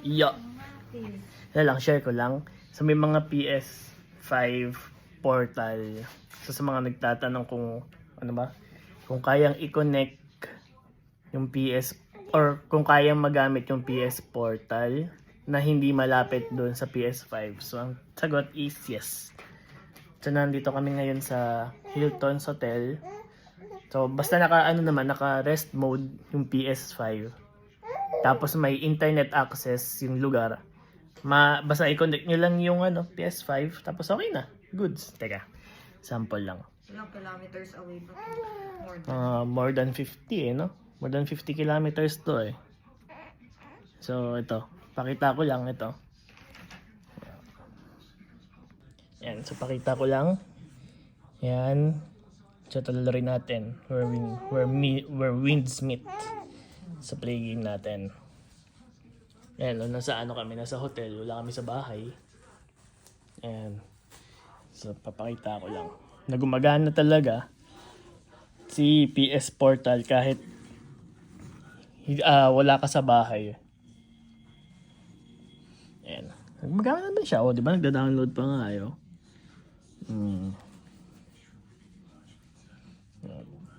Yo! Kaya lang, share ko lang. Sa may mga PS5 portal. So, sa mga nagtatanong kung, ano ba? Kung kayang i-connect yung PS, or kung kayang magamit yung PS portal na hindi malapit doon sa PS5. So, ang sagot is yes. So, nandito kami ngayon sa Hilton's Hotel. So, basta naka rest mode yung PS5. Tapos may internet access yung lugar. Basta i-connect nyo lang yung PS5, tapos okay na. Goods. Teka, sample lang. Ilang kilometers away pa? More than 50 no? More than 50 kilometers to eh. So, ito. Pakita ko lang ito. Yan, so pakita ko lang. Yan. So, tuloy natin. Where winds meet. Sa play game natin. Ayan, nasa kami, nasa hotel, wala kami sa bahay. Ayan. So, papakita ko lang. Nagumagana talaga si PS Portal kahit wala ka sa bahay. Ayan. Nagumagana naman siya. O, di ba? Nagda-download pa nga ayo.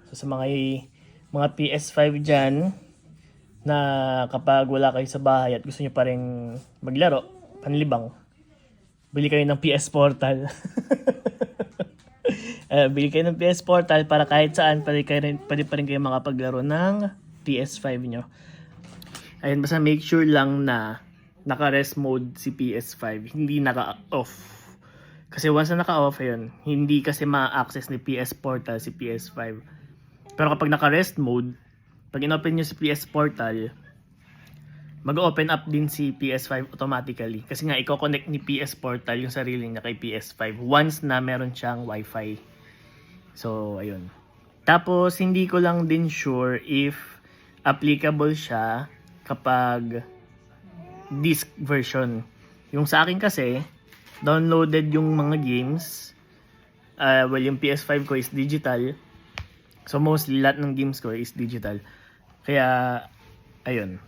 So, sa mga PS5 dyan, na kapag wala kayo sa bahay at gusto nyo pa rin maglaro, panlibang, bili kayo ng PS Portal. Bili kayo ng PS Portal para kahit saan pwede pa rin kayo makapaglaro ng PS5 nyo. Ayun, basta make sure lang na naka-rest mode si PS5, hindi naka-off. Kasi once na naka-off yun, hindi kasi ma-access ni PS Portal si PS5. Pero kapag naka-rest mode, pag in-open nyo si PS Portal, mag-open up din si PS5 automatically. Kasi nga, i-connect ni PS Portal yung sarili niya kay PS5 once na meron siyang Wi-Fi. So, ayun. Tapos, hindi ko lang din sure if applicable siya kapag disc version. Yung sa akin kasi, downloaded yung mga games. Yung PS5 ko is digital. So, mostly, lahat ng games ko is digital. Kaya, ayun.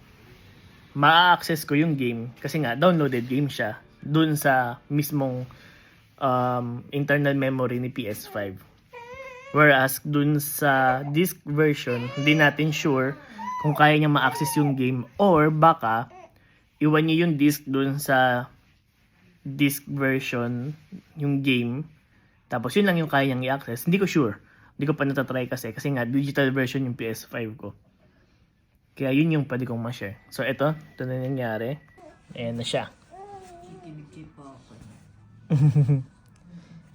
Ma-access ko yung game kasi nga, downloaded game siya dun sa mismong internal memory ni PS5. Whereas, dun sa disc version, hindi natin sure kung kaya niya ma-access yung game or baka, iwan niya yung disc dun sa disc version, yung game. Tapos, yun lang yung kaya niyang i-access. Hindi ko sure. Hindi ko pa natatry kasi nga, digital version yung PS5 ko. Kaya yun yung pwede kong ma-share. So, ito na nangyari. Ayan na siya.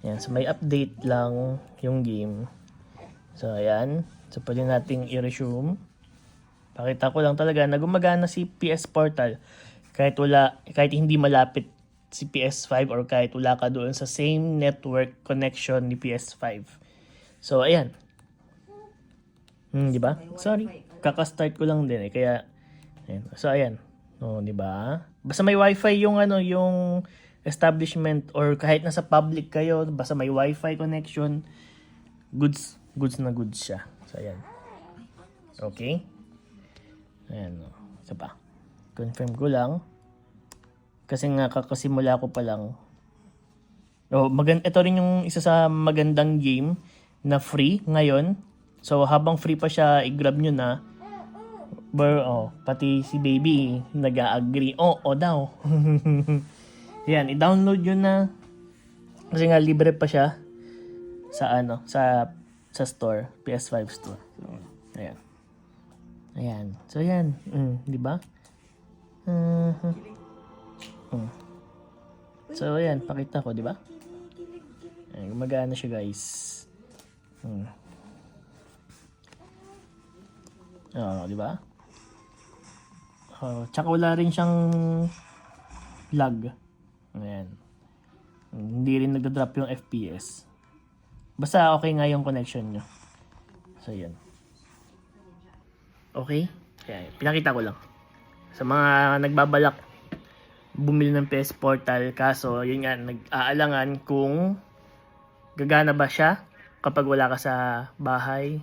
Ayan, so may update lang yung game. So, ayan. So, pwede nating i-resume. Pakita ko lang talaga na gumagana si PS Portal. Kahit hindi malapit si PS5 or kahit wala ka doon sa same network connection ni PS5. So, ayan. Di ba? Sorry. Kaka-start ko lang din eh. Kaya, ayan. So, ayan. No, di ba? Basta may wifi yung yung establishment or kahit nasa public kayo, basta may wifi connection, goods na goods siya. So, ayan. Okay? Ayan. Isa pa. Confirm ko lang. Kasi nga, kakasimula ko pa lang. Ito rin yung isa sa magandang game na free ngayon. So, habang free pa siya, i-grab nyo na. Pati si baby, nag-agree. Daw. Yan, i-download nyo na. Kasi nga, libre pa siya sa store, PS5 store. So, ayan. Ayan. So, ayan. Di ba? So, ayan. Pakita ko, di ba? Ayan, gumagana siya, guys. Di ba? Tsaka wala rin siyang lag. Ayan. Hindi rin nagda-drop yung FPS. Basta okay nga yung connection nyo. So, yun. Okay? Kaya, pinakita ko lang. Sa mga nagbabalak bumili ng PS Portal, kaso, yun nga, nag-aalangan kung gagana ba siya kapag wala ka sa bahay.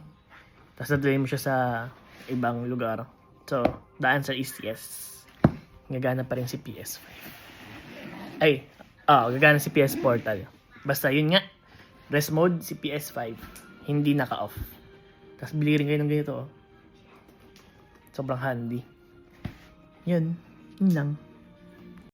Tapos nadalhin mo siya sa ibang lugar. So, the answer is yes. gagana pa rin si PS5. Gagana si PS Portal. Basta yun nga, rest mode si PS5, hindi naka-off. Tapos bili rin kayo ng ganito. Sobrang handy. Yun lang.